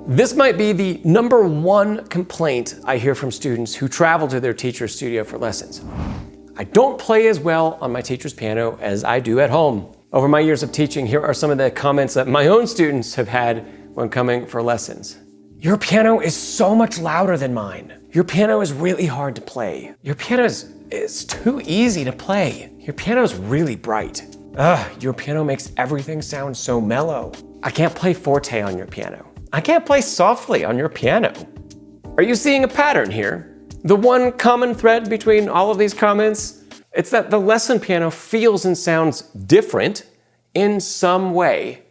This might be the #1 complaint I hear from students who travel to their teacher's studio for lessons. I don't play as well on my teacher's piano as I do at home. Over my years of teaching, here are some of the comments that my own students have had when coming for lessons. Your piano is so much louder than mine. Your piano is really hard to play. Your piano is too easy to play. Your piano is really bright. Your piano makes everything sound so mellow. I can't play forte on your piano. I can't play softly on your piano. Are you seeing a pattern here? The one common thread between all of these comments? It's that the lesson piano feels and sounds different in some way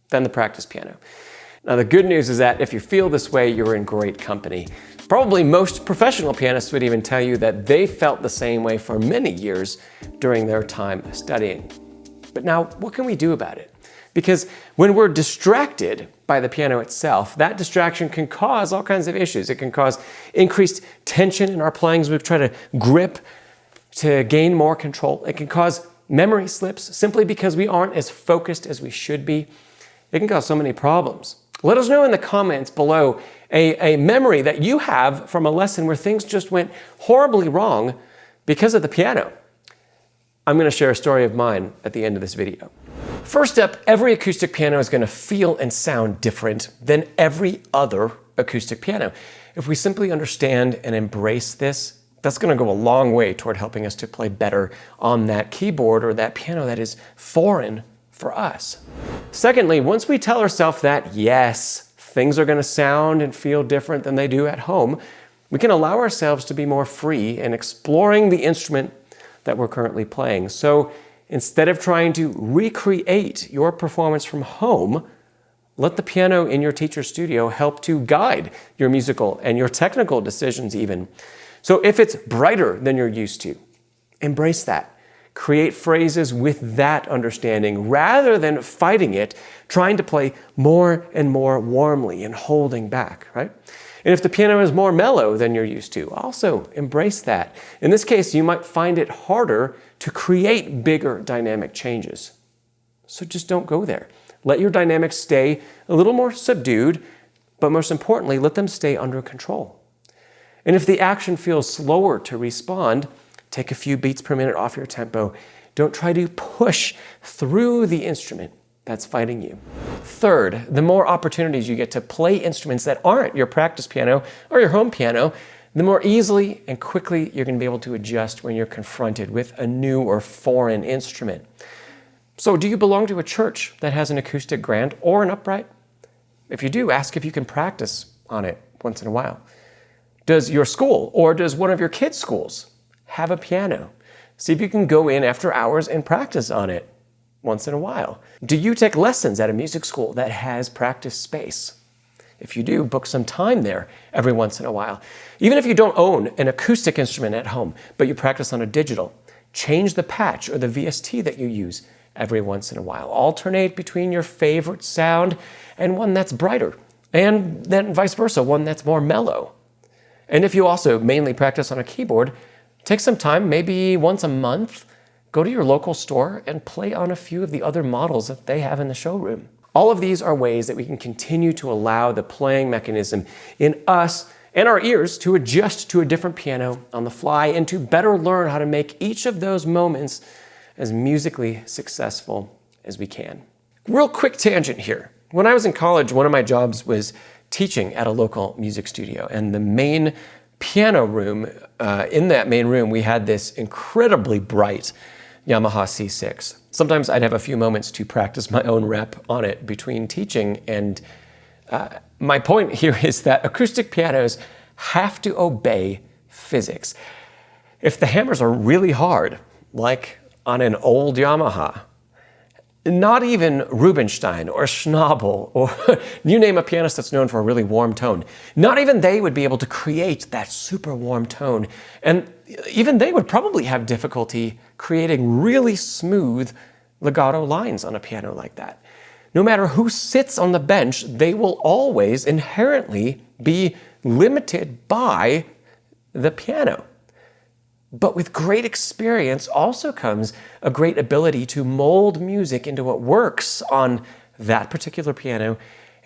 than the practice piano. Now, the good news is that if you feel this way, you're in great company. Probably most professional pianists would even tell you that they felt the same way for many years during their time studying. But now, what can we do about it? Because when we're distracted by the piano itself, that distraction can cause all kinds of issues. It can cause increased tension in our playing as we try to grip to gain more control. It can cause memory slips simply because we aren't as focused as we should be. It can cause so many problems. Let us know in the comments below a memory that you have from a lesson where things just went horribly wrong because of the piano. I'm going to share a story of mine at the end of this video. First up, every acoustic piano is going to feel and sound different than every other acoustic piano. If we simply understand and embrace this, that's going to go a long way toward helping us to play better on that keyboard or that piano that is foreign for us. Secondly, once we tell ourselves that, yes, things are going to sound and feel different than they do at home, we can allow ourselves to be more free in exploring the instrument that we're currently playing. So instead of trying to recreate your performance from home, let the piano in your teacher's studio help to guide your musical and your technical decisions even. So if it's brighter than you're used to, embrace that. Create phrases with that understanding rather than fighting it, trying to play more and more warmly and holding back, right? And if the piano is more mellow than you're used to, also embrace that. In this case, you might find it harder to create bigger dynamic changes. So just don't go there. Let your dynamics stay a little more subdued, but most importantly, let them stay under control. And if the action feels slower to respond, take a few beats per minute off your tempo. Don't try to push through the instrument that's fighting you. Third, the more opportunities you get to play instruments that aren't your practice piano or your home piano, the more easily and quickly you're going to be able to adjust when you're confronted with a new or foreign instrument. So do you belong to a church that has an acoustic grand or an upright? If you do, ask if you can practice on it once in a while. Does your school or does one of your kids' schools have a piano? See if you can go in after hours and practice on it once in a while. Do you take lessons at a music school that has practice space? If you do, book some time there every once in a while. Even if you don't own an acoustic instrument at home, but you practice on a digital, change the patch or the VST that you use every once in a while. Alternate between your favorite sound and one that's brighter, and then vice versa, one that's more mellow. And if you also mainly practice on a keyboard, take some time, maybe once a month, go to your local store and play on a few of the other models that they have in the showroom. All of these are ways that we can continue to allow the playing mechanism in us and our ears to adjust to a different piano on the fly and to better learn how to make each of those moments as musically successful as we can. Real quick tangent here. When I was in college, one of my jobs was teaching at a local music studio, and the main piano room, in that main room, we had this incredibly bright Yamaha C6. Sometimes I'd have a few moments to practice my own rep on it between teaching, and my point here is that acoustic pianos have to obey physics. If the hammers are really hard, like on an old Yamaha, not even Rubinstein or Schnabel, or you name a pianist that's known for a really warm tone, not even they would be able to create that super warm tone. And even they would probably have difficulty creating really smooth legato lines on a piano like that. No matter who sits on the bench, they will always inherently be limited by the piano. But with great experience also comes a great ability to mold music into what works on that particular piano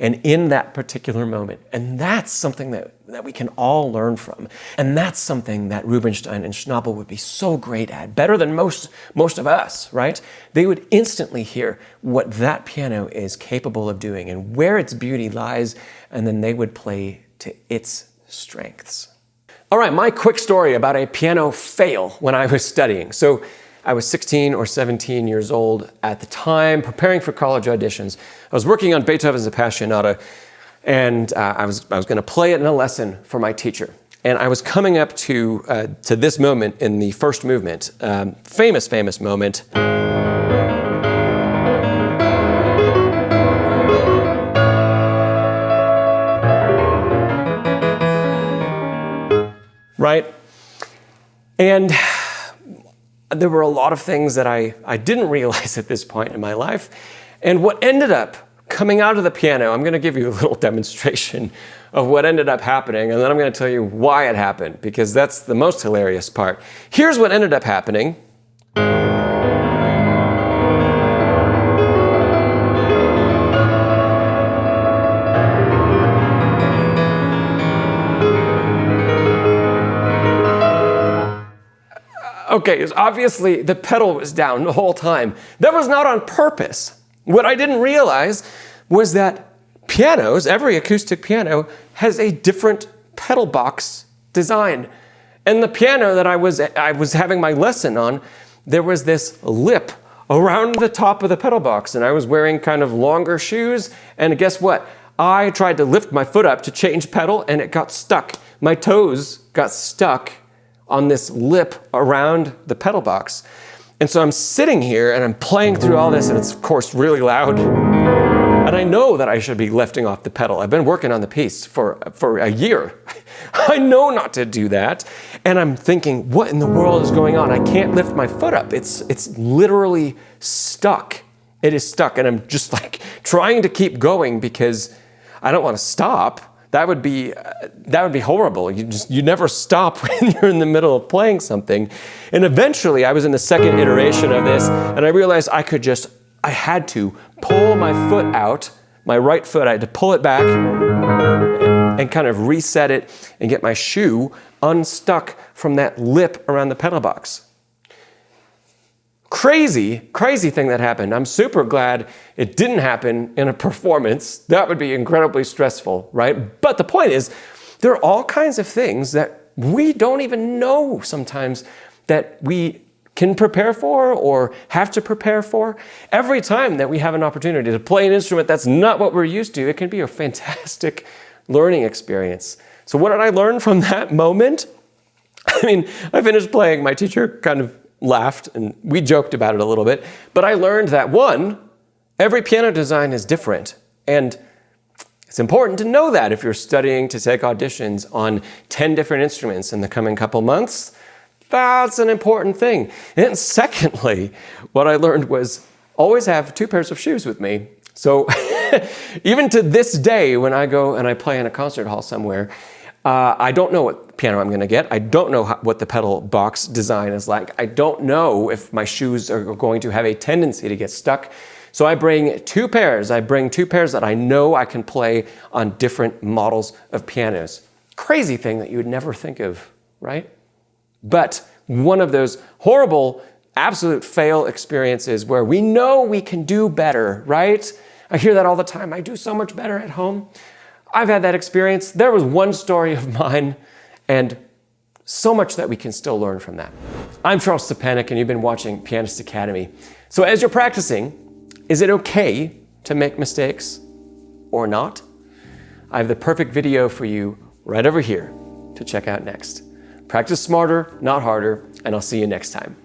and in that particular moment. And that's something that we can all learn from. And that's something that Rubinstein and Schnabel would be so great at, better than most of us, right? They would instantly hear what that piano is capable of doing and where its beauty lies, and then they would play to its strengths. All right, my quick story about a piano fail when I was studying. So I was 16 or 17 years old at the time, preparing for college auditions. I was working on Beethoven's Appassionata, and I was going to play it in a lesson for my teacher. And I was coming up to this moment in the first movement, famous moment. Right? And there were a lot of things that I didn't realize at this point in my life. And what ended up coming out of the piano, I'm going to give you a little demonstration of what ended up happening, and then I'm going to tell you why it happened, because that's the most hilarious part. Here's what ended up happening. Okay, obviously the pedal was down the whole time. That was not on purpose. What I didn't realize was that pianos, every acoustic piano, has a different pedal box design. And the piano that I was having my lesson on, there was this lip around the top of the pedal box, and I was wearing kind of longer shoes, and guess what? I tried to lift my foot up to change pedal, and it got stuck. My toes got stuck on this lip around the pedal box. And so I'm sitting here and I'm playing through all this, and it's of course really loud. And I know that I should be lifting off the pedal. I've been working on the piece for a year. I know not to do that. And I'm thinking, what in the world is going on? I can't lift my foot up. It's literally stuck. It is stuck. And I'm just like trying to keep going because I don't want to stop. That would be horrible. You never stop when you're in the middle of playing something. And eventually I was in the second iteration of this, and I realized I had to pull my foot out, my right foot. I had to pull it back and kind of reset it and get my shoe unstuck from that lip around the pedal box. Crazy thing that happened. I'm super glad it didn't happen in a performance. That would be incredibly stressful, right? But the point is, there are all kinds of things that we don't even know sometimes that we can prepare for or have to prepare for. Every time that we have an opportunity to play an instrument that's not what we're used to, it can be a fantastic learning experience. So what did I learn from that moment? I mean, I finished playing, my teacher kind of laughed and we joked about it a little bit, but I learned that one, every piano design is different, and it's important to know that if you're studying to take auditions on 10 different instruments in the coming couple months. That's an important thing. And secondly, what I learned was always have 2 pairs of shoes with me. So even to this day, when I go and I play in a concert hall somewhere, I don't know what piano I'm going to get. I don't know what the pedal box design is like. I don't know if my shoes are going to have a tendency to get stuck. So I bring 2 pairs. I bring 2 pairs that I know I can play on different models of pianos. Crazy thing that you would never think of, right? But one of those horrible, absolute fail experiences where we know we can do better, right? I hear that all the time. I do so much better at home. I've had that experience. There was one story of mine, and so much that we can still learn from that. I'm Szczepanek, and you've been watching Pianist Academy. So as you're practicing, is it okay to make mistakes or not? I have the perfect video for you right over here to check out next. Practice smarter, not harder, and I'll see you next time.